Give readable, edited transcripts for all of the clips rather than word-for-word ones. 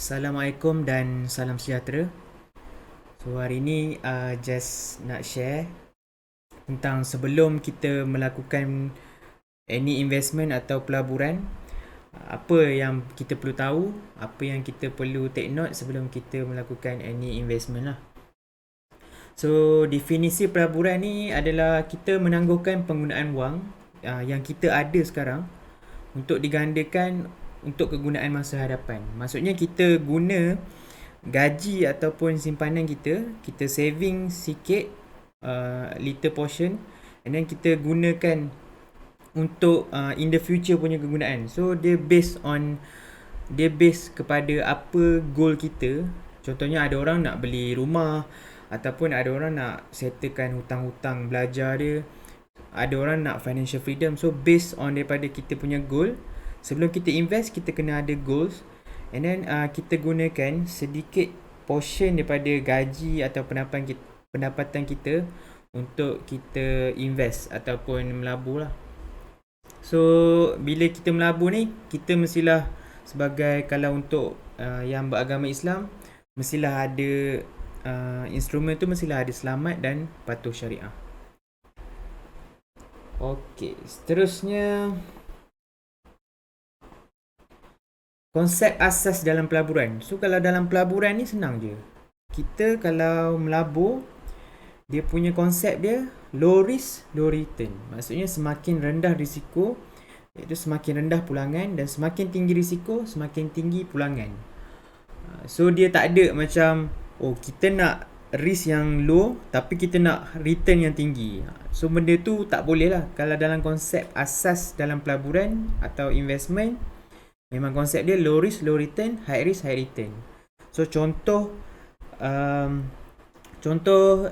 Assalamualaikum dan salam sejahtera. So hari ni just nak share tentang sebelum kita melakukan any investment atau pelaburan, apa yang kita perlu tahu, apa yang kita perlu take note sebelum kita melakukan any investment lah. So definisi pelaburan ni adalah kita menangguhkan penggunaan wang yang kita ada sekarang untuk digandakan untuk kegunaan masa hadapan. Maksudnya kita guna gaji ataupun simpanan kita saving sikit, little portion, and then kita gunakan untuk in the future punya kegunaan. So dia based kepada apa goal kita. Contohnya ada orang nak beli rumah, ataupun ada orang nak settlekan hutang-hutang belajar dia, ada orang nak financial freedom. So based on daripada kita punya goal, sebelum kita invest kita kena ada goals, and then kita gunakan sedikit portion daripada gaji atau pendapatan kita untuk kita invest ataupun melabur lah. So bila kita melabur ni, kita mestilah sebagai, kalau untuk yang beragama Islam, mestilah ada instrumen tu mestilah ada selamat dan patuh syariah. Okey, seterusnya konsep asas dalam pelaburan. So kalau dalam pelaburan ni senang je. Kita kalau melabur, dia punya konsep dia low risk, low return. Maksudnya semakin rendah risiko, iaitu semakin rendah pulangan, dan semakin tinggi risiko, semakin tinggi pulangan. So dia tak ada macam, kita nak risk yang low tapi kita nak return yang tinggi. So benda tu tak boleh lah. Kalau dalam konsep asas dalam pelaburan atau investment, memang konsep dia low risk, low return, high risk, high return. So contoh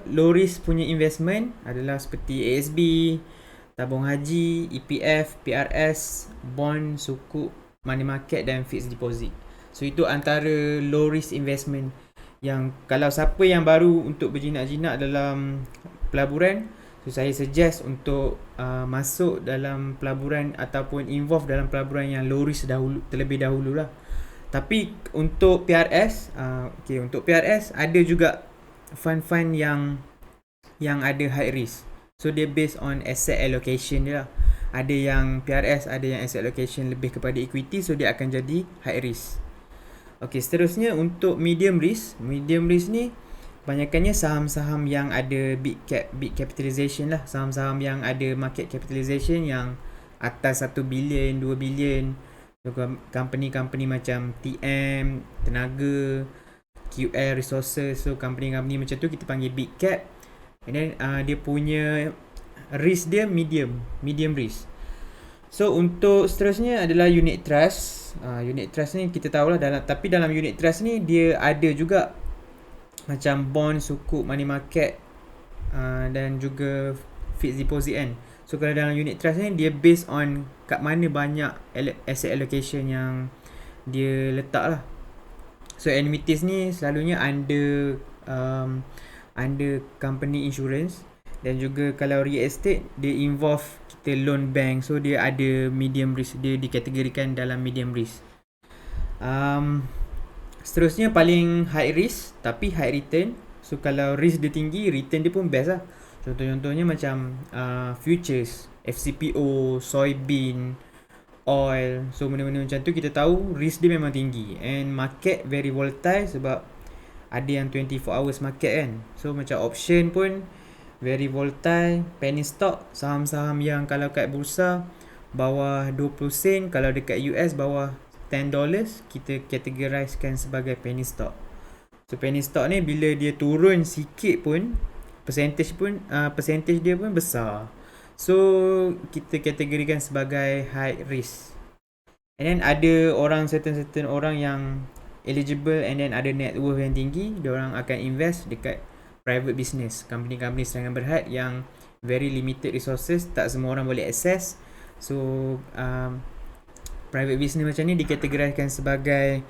low risk punya investment adalah seperti ASB, tabung haji, EPF, PRS, bond, sukuk, money market dan fixed deposit. So itu antara low risk investment yang kalau siapa yang baru untuk berjinak-jinak dalam pelaburan, so saya suggest untuk masuk dalam pelaburan ataupun involve dalam pelaburan yang low risk terlebih dahulu lah. Tapi untuk PRS, untuk PRS ada juga fund-fund yang ada high risk. So dia based on asset allocation dia lah. Ada yang PRS, ada yang asset allocation lebih kepada equity, so dia akan jadi high risk. Seterusnya untuk medium risk. Medium risk ni banyakkannya saham-saham yang ada big capitalization lah. Saham-saham yang ada market capitalization yang atas 1 bilion, 2 bilion. So, company-company macam TM, Tenaga, QL Resources. So company-company macam tu kita panggil big cap. And then dia punya risk dia medium risk. So untuk seterusnya adalah unit trust. Unit trust ni kita tahulah tapi dalam unit trust ni dia ada juga macam bond, sukuk, money market dan juga fixed deposit kan. So kalau dalam unit trust ni dia based on kat mana banyak asset allocation yang dia letak lah. So annuities ni selalunya under company insurance, dan juga kalau real estate dia involve kita loan bank, so dia ada medium risk, dia dikategorikan dalam medium risk. Seterusnya paling high risk tapi high return. So kalau risk dia tinggi, return dia pun best lah. Contoh-contohnya macam futures, FCPO, soybean, oil. So benda-benda macam tu kita tahu risk dia memang tinggi, and market very volatile sebab ada yang 24 hours market kan. So macam option pun very volatile. Penny stock, saham-saham yang kalau kat bursa bawah 20 sen, kalau dekat US bawah $10, kita categorizekan sebagai penny stock. So penny stock ni bila dia turun sikit pun percentage dia pun besar. So kita kategorikan sebagai high risk. And then ada orang, certain orang yang eligible and then ada net worth yang tinggi, dia orang akan invest dekat private business, company serangan berhad yang very limited resources, tak semua orang boleh access. So private business macam ni dikategorikan sebagai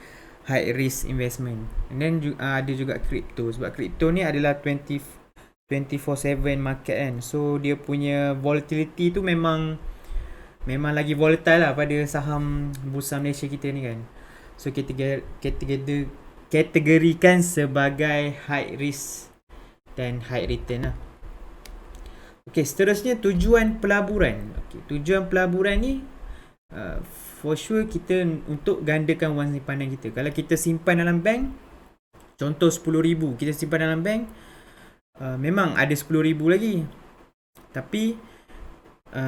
high risk investment. And then ada juga crypto, sebab crypto ni adalah 24/7 market kan. So dia punya volatility tu memang lagi volatile lah pada saham bursa Malaysia kita ni kan. So kategorikan sebagai high risk dan high return lah. Okay, seterusnya tujuan pelaburan. Okay, tujuan pelaburan ni for sure kita untuk gandakan wang simpanan kita. Kalau kita simpan dalam bank, contoh 10,000 kita simpan dalam bank, memang ada 10,000 lagi. Tapi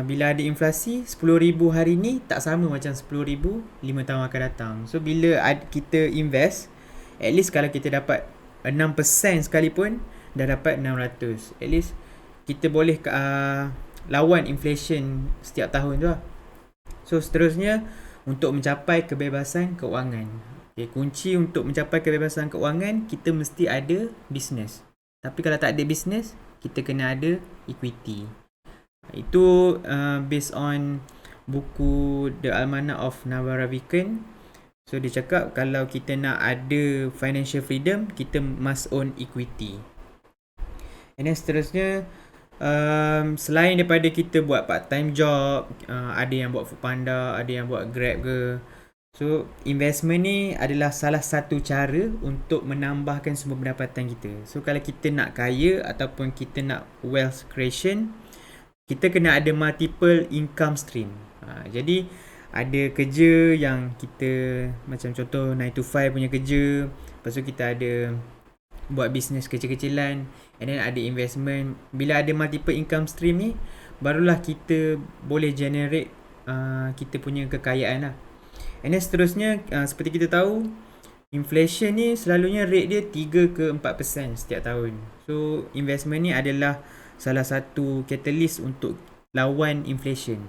bila ada inflasi, 10,000 hari ni tak sama macam 10,000 5 tahun akan datang. So bila kita invest, at least kalau kita dapat 6% sekalipun, dah dapat 600. At least kita boleh lawan inflation setiap tahun tu lah. So seterusnya, untuk mencapai kebebasan keuangan. Okay, kunci untuk mencapai kebebasan keuangan, kita mesti ada bisnes. Tapi kalau tak ada bisnes, kita kena ada equity. Itu based on buku The Almanac of Nawar Ravikant. So dia cakap kalau kita nak ada financial freedom, kita must own equity. And then seterusnya, selain daripada kita buat part time job, ada yang buat Foodpanda, ada yang buat Grab ke. So investment ni adalah salah satu cara untuk menambahkan sumber pendapatan kita. So kalau kita nak kaya ataupun kita nak wealth creation, kita kena ada multiple income stream. Jadi ada kerja yang kita, macam contoh 9 to 5 punya kerja, lepas tu kita ada buat bisnes kecil-kecilan, and then ada investment. Bila ada multiple income stream ni, barulah kita boleh generate kita punya kekayaan lah. And then seterusnya, seperti kita tahu, inflation ni selalunya rate dia 3 ke 4% setiap tahun. So investment ni adalah salah satu catalyst untuk lawan inflation.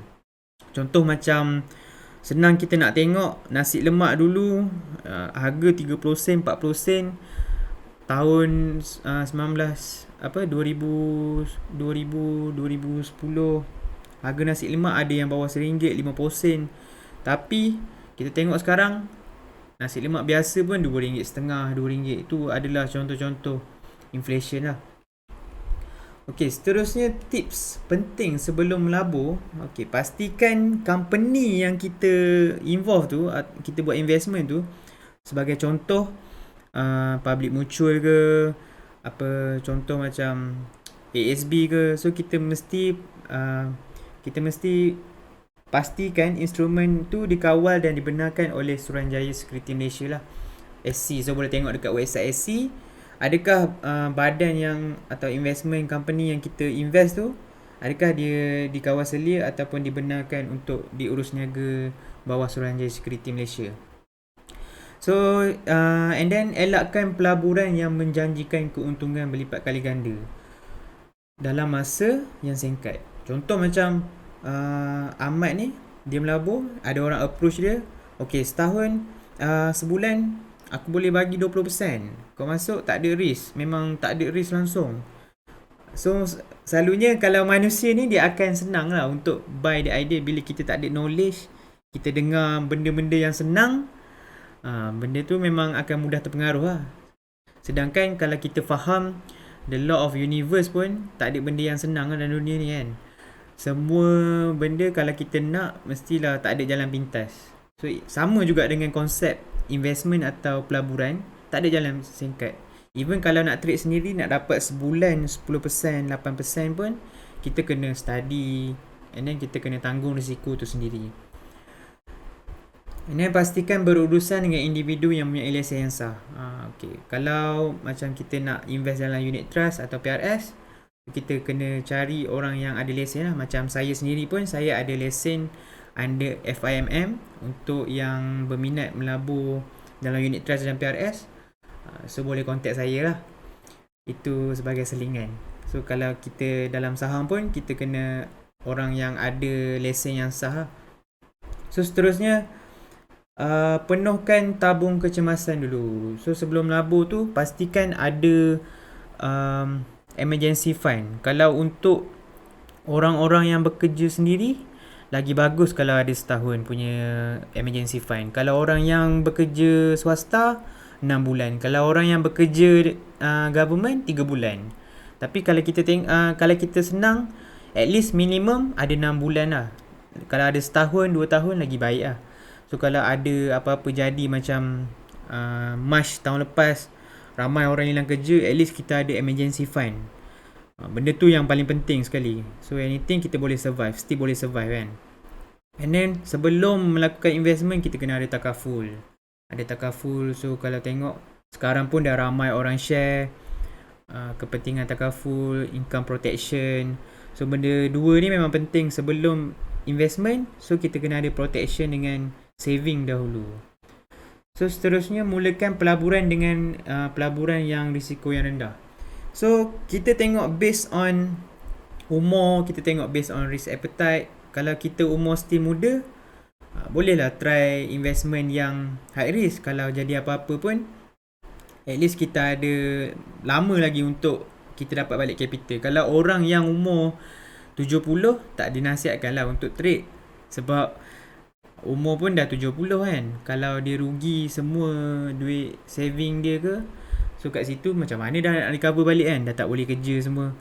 Contoh macam senang kita nak tengok nasi lemak dulu, harga 30 sen, 40 sen. Tahun 2010 harga nasi lemak ada yang bawah RM1, 50 sen. Tapi kita tengok sekarang nasi lemak biasa pun RM2.5, RM2. Itu adalah contoh-contoh inflation lah. Okey, seterusnya tips penting sebelum melabur. Okey, pastikan company yang kita involve tu, kita buat investment tu, sebagai contoh public mutual ke, apa contoh macam ASB ke. So kita mesti pastikan instrumen tu dikawal dan dibenarkan oleh Suruhanjaya Sekuriti Malaysia lah, SC. So boleh tengok dekat website SC, adakah badan yang atau investment company yang kita invest tu, adakah dia dikawal selia ataupun dibenarkan untuk diurus niaga bawah Suruhanjaya Sekuriti Malaysia. So and then elakkan pelaburan yang menjanjikan keuntungan berlipat kali ganda dalam masa yang singkat. Contoh macam Ahmad ni, dia melabur, ada orang approach dia, okey setahun, sebulan aku boleh bagi 20%. Kau masuk, tak ada risk. Memang tak ada risk langsung. So selalunya kalau manusia ni, dia akan senang lah untuk buy the idea. Bila kita tak ada knowledge, kita dengar benda-benda yang senang, benda tu memang akan mudah terpengaruh lah. Sedangkan kalau kita faham the law of universe pun, tak ada benda yang senang lah dalam dunia ni kan. Semua benda kalau kita nak, mestilah tak ada jalan pintas. So sama juga dengan konsep investment atau pelaburan, tak ada jalan singkat. Even kalau nak trade sendiri, nak dapat sebulan 10%, 8% pun, kita kena study, and then kita kena tanggung risiko tu sendiri. And then pastikan berurusan dengan individu yang mempunyai lesen yang sah. Okay. Kalau macam kita nak invest dalam unit trust atau PRS, kita kena cari orang yang ada lesen lah. Macam saya sendiri pun, saya ada lesen under FIMM untuk yang berminat melabur dalam unit trust dan PRS. So boleh contact saya lah. Itu sebagai selingan. So kalau kita dalam saham pun, kita kena orang yang ada lesen yang sah lah. So seterusnya, penuhkan tabung kecemasan dulu. So sebelum melabur tu, pastikan ada emergency fund. Kalau untuk orang-orang yang bekerja sendiri, lagi bagus kalau ada setahun punya emergency fund. Kalau orang yang bekerja swasta, 6 bulan. Kalau orang yang bekerja government, 3 bulan. Tapi kalau kita kalau kita senang, at least minimum ada 6 bulan lah. Kalau ada setahun, 2 tahun, lagi baik lah. So So kalau ada apa-apa jadi macam March tahun lepas ramai orang hilang kerja, at least kita ada emergency fund. Benda tu yang paling penting sekali. So anything kita boleh survive, still boleh survive kan. And then sebelum melakukan investment kita kena ada takaful. So kalau tengok sekarang pun dah ramai orang share kepentingan takaful, income protection. So benda dua ni memang penting sebelum investment. So kita kena ada protection dengan saving dahulu. So seterusnya mulakan pelaburan dengan pelaburan yang risiko yang rendah. So kita tengok based on umur, kita tengok based on risk appetite. Kalau kita umur still muda, bolehlah try investment yang high risk. Kalau jadi apa-apa pun, at least kita ada lama lagi untuk kita dapat balik capital. Kalau orang yang umur 70, tak dinasihatkan lah untuk trade. Sebab umur pun dah 70 kan. Kalau dia rugi semua duit saving dia ke, so kat situ macam mana dah nak recover balik kan. Dah tak boleh kerja semua.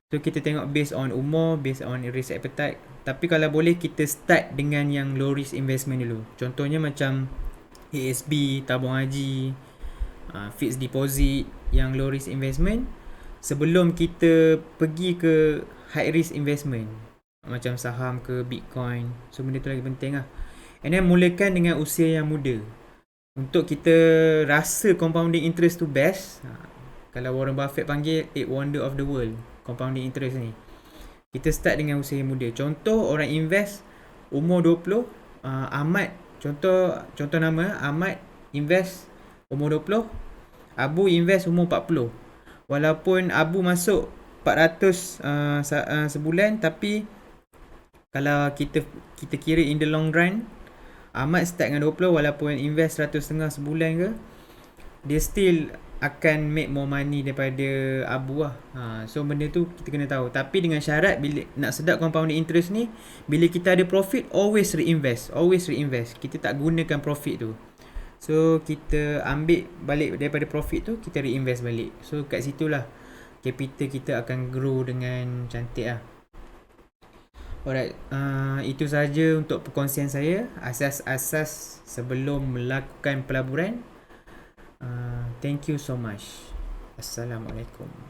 So kita tengok based on umur, based on risk appetite. Tapi kalau boleh kita start dengan yang low risk investment dulu. Contohnya macam ASB, tabung haji, fixed deposit, yang low risk investment, sebelum kita pergi ke high risk investment macam saham ke Bitcoin. So benda tu lagi penting lah. And then mulakan dengan usia yang muda. Untuk kita rasa compounding interest tu best, kalau Warren Buffett panggil 8 wonder of the world, compounding interest ni, kita start dengan usia yang muda. Contoh orang invest umur 20, Ahmad, contoh nama Ahmad invest umur 20, Abu invest umur 40. Walaupun Abu masuk 400 sebulan, tapi kalau kita kira in the long run, Ahmad start dengan 20 walaupun invest 100.5 sebulan ke, dia still akan make more money daripada Abu lah. So benda tu kita kena tahu. Tapi dengan syarat, bila nak sedap compounding interest ni, bila kita ada profit, always reinvest. Kita tak gunakan profit tu. So kita ambil balik daripada profit tu, kita reinvest balik. So kat situlah capital kita akan grow dengan cantik lah. Alright, itu sahaja untuk perkongsian saya. Asas-asas sebelum melakukan pelaburan. Thank you so much. Assalamualaikum.